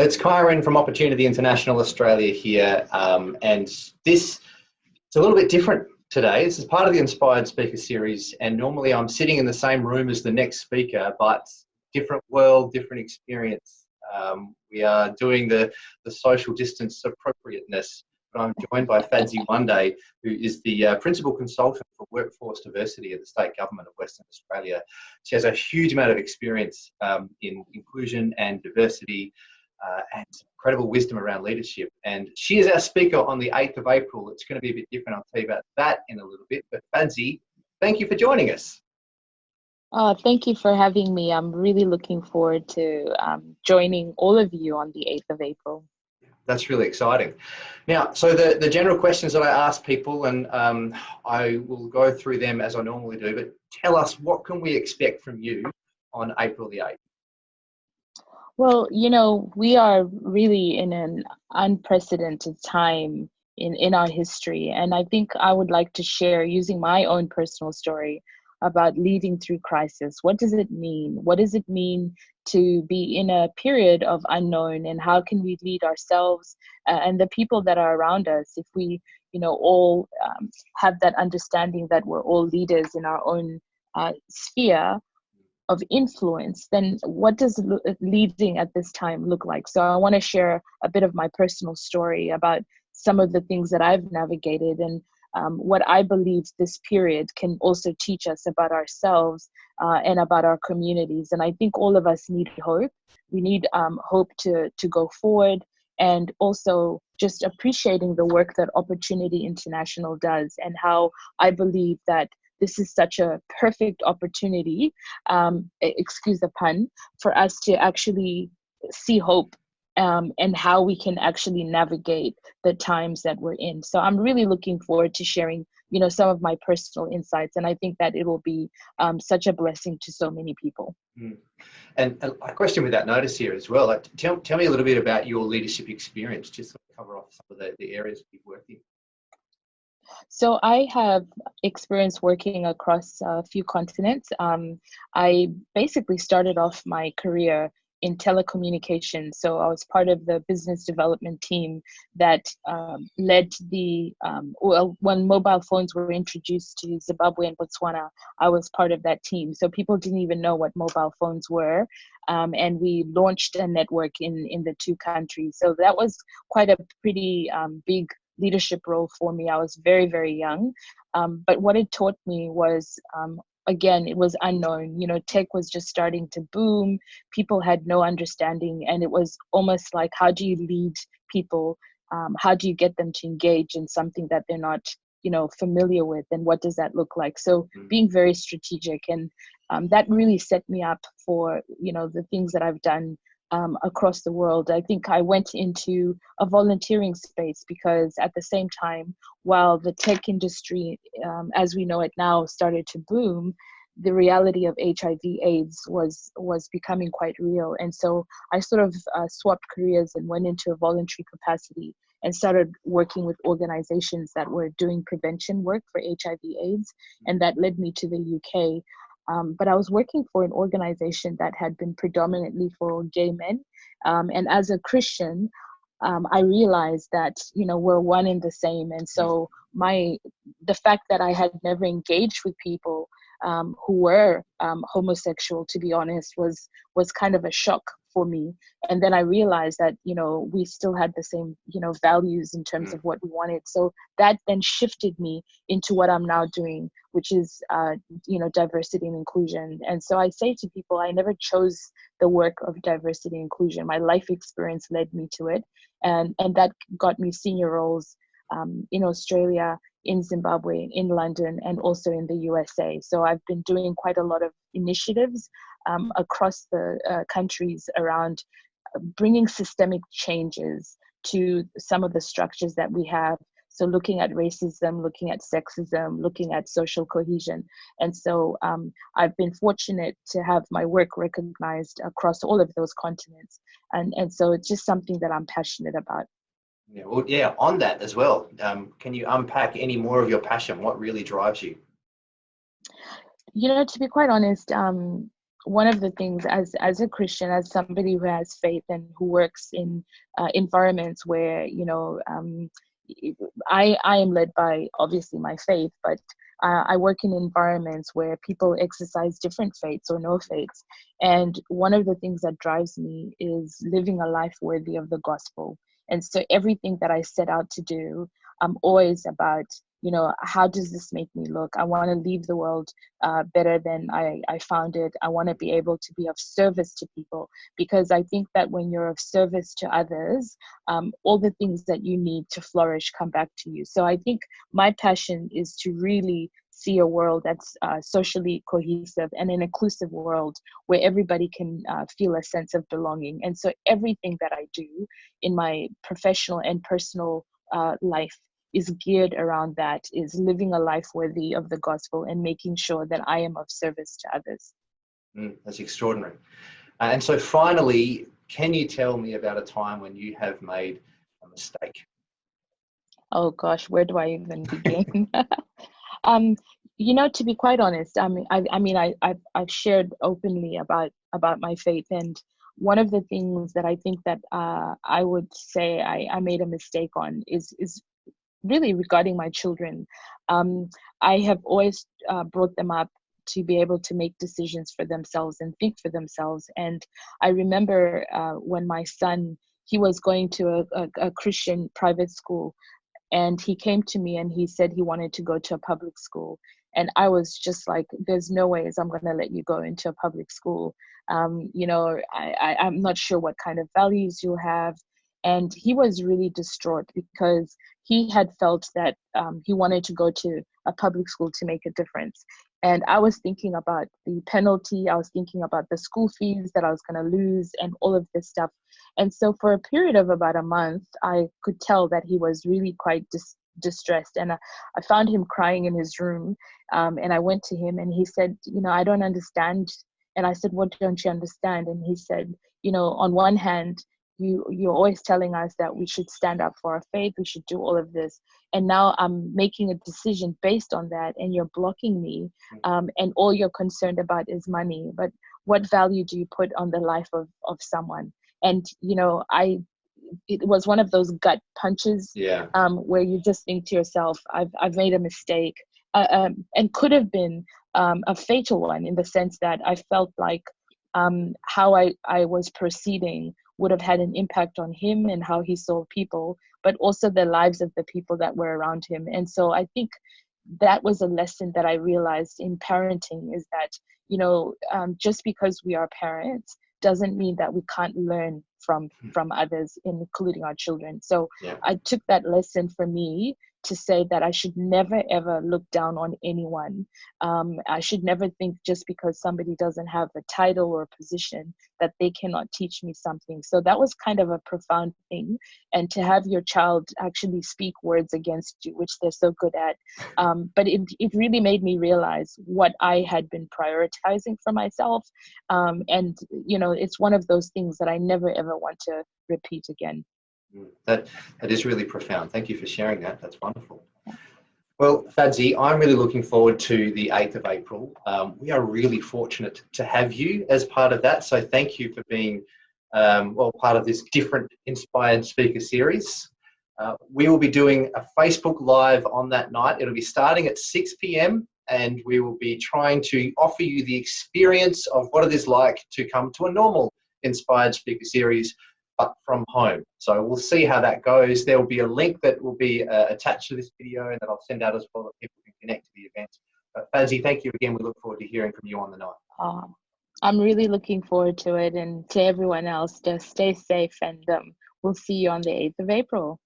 It's Kyron from Opportunity International Australia here, and it's a little bit different today. This is part of the Inspired Speaker Series, and normally I'm sitting in the same room as the next speaker, but different world, different experience. We are doing the social distance appropriateness, but I'm joined by Fadzi Whande, who is the Principal Consultant for Workforce Diversity at the State Government of Western Australia. She has a huge amount of experience in inclusion and diversity, and incredible wisdom around leadership. And she is our speaker on the 8th of April. It's going to be a bit different. I'll tell you about that in a little bit. But Fadzi, thank you for joining us. Thank you for having me. I'm really looking forward to joining all of you on the 8th of April. That's really exciting. Now, so the general questions that I ask people, and I will go through them as I normally do, but tell us, what can we expect from you on April the 8th? Well, we are really in an unprecedented time in our history. And I think I would like to share, using my own personal story, about leading through crisis. What does it mean? What does it mean to be in a period of unknown? And how can we lead ourselves and the people that are around us if we, all have that understanding that we're all leaders in our own sphere of influence? Then what does leading at this time look like? So I want to share a bit of my personal story about some of the things that I've navigated, and what I believe this period can also teach us about ourselves and about our communities. And I think all of us need hope. We need hope to go forward, and also just appreciating the work that Opportunity International does, and how I believe that this is such a perfect opportunity, excuse the pun, for us to actually see hope and how we can actually navigate the times that we're in. So I'm really looking forward to sharing, some of my personal insights, and I think that it will be such a blessing to so many people. And a question with that notice here as well. Like, tell me a little bit about your leadership experience, just to cover off some of the areas you've worked in. So I have experience working across a few continents. I basically started off my career in telecommunications. So I was part of the business development team that led when mobile phones were introduced to Zimbabwe and Botswana, I was part of that team. So people didn't even know what mobile phones were. And we launched a network in the two countries. So that was quite a pretty big leadership role for me. I was very, very young. But what it taught me was, again, it was unknown. Tech was just starting to boom. People had no understanding. And it was almost like, how do you lead people? How do you get them to engage in something that they're not, familiar with? And what does that look like? So being very strategic. And that really set me up for, the things that I've done across the world. I think I went into a volunteering space because at the same time, while the tech industry, as we know it now, started to boom, the reality of HIV/AIDS was becoming quite real. And so I sort of swapped careers and went into a voluntary capacity and started working with organizations that were doing prevention work for HIV/AIDS. And that led me to the UK. But I was working for an organization that had been predominantly for gay men. And as a Christian, I realized that, we're one and the same. And so the fact that I had never engaged with people who were homosexual, to be honest, was kind of a shock for me. And then I realized that, we still had the same, values in terms of what we wanted. So that then shifted me into what I'm now doing, which is, diversity and inclusion. And so I say to people, I never chose the work of diversity and inclusion. My life experience led me to it. And that got me senior roles in Australia, in Zimbabwe, in London, and also in the USA. So I've been doing quite a lot of initiatives across the countries around bringing systemic changes to some of the structures that we have. So looking at racism, looking at sexism, looking at social cohesion. And so I've been fortunate to have my work recognized across all of those continents. And so it's just something that I'm passionate about. Yeah, well, yeah, on that as well, can you unpack any more of your passion? What really drives you? To be quite honest, one of the things, as a Christian, as somebody who has faith and who works in environments where, I am led by obviously my faith, but I work in environments where people exercise different faiths or no faiths. And one of the things that drives me is living a life worthy of the gospel. And so everything that I set out to do, I'm always about, how does this make me look? I want to leave the world better than I found it. I want to be able to be of service to people, because I think that when you're of service to others, all the things that you need to flourish come back to you. So I think my passion is to really see a world that's socially cohesive and an inclusive world where everybody can feel a sense of belonging. And so everything that I do in my professional and personal life is geared around that, is living a life worthy of the gospel and making sure that I am of service to others. That's extraordinary. And so finally, can you tell me about a time when you have made a mistake? Oh gosh, where do I even begin? To be quite honest, I've shared openly about my faith, and one of the things that I think that I would say I made a mistake on is really regarding my children. I have always brought them up to be able to make decisions for themselves and think for themselves. And I remember when my son, he was going to a Christian private school, and he came to me and he said he wanted to go to a public school. And I was just like, there's no ways I'm going to let you go into a public school. I'm not sure what kind of values you have. And he was really distraught because he had felt that he wanted to go to a public school to make a difference. And I was thinking about the penalty. I was thinking about the school fees that I was going to lose and all of this stuff. And so for a period of about a month, I could tell that he was really quite distressed. And I found him crying in his room. And I went to him and he said, I don't understand. And I said, what don't you understand? And he said, on one hand, you're always telling us that we should stand up for our faith, we should do all of this. And now I'm making a decision based on that, and you're blocking me. And all you're concerned about is money. But what value do you put on the life of someone? And it was one of those gut punches, where you just think to yourself, I've made a mistake, and could have been a fatal one, in the sense that I felt like how I was proceeding would have had an impact on him and how he saw people, but also the lives of the people that were around him. And so I think that was a lesson that I realized in parenting, is that, just because we are parents doesn't mean that we can't learn from others, including our children. So I took that lesson for me to say that I should never, ever look down on anyone. I should never think just because somebody doesn't have a title or a position that they cannot teach me something. So that was kind of a profound thing. And to have your child actually speak words against you, which they're so good at. But it really made me realize what I had been prioritizing for myself. And, it's one of those things that I never, ever want to repeat again. That is really profound. Thank you for sharing that. That's wonderful. Well, Fadzi, I'm really looking forward to the 8th of April. We are really fortunate to have you as part of that. So thank you for being, part of this different Inspired Speaker series. We will be doing a Facebook Live on that night. It'll be starting at 6 p.m. and we will be trying to offer you the experience of what it is like to come to a normal Inspired Speaker series, but from home. So we'll see how that goes. There will be a link that will be attached to this video and that I'll send out as well, that people can connect to the event. But Fadzi, thank you again. We look forward to hearing from you on the night. I'm really looking forward to it, and to everyone else, just stay safe, and we'll see you on the 8th of April.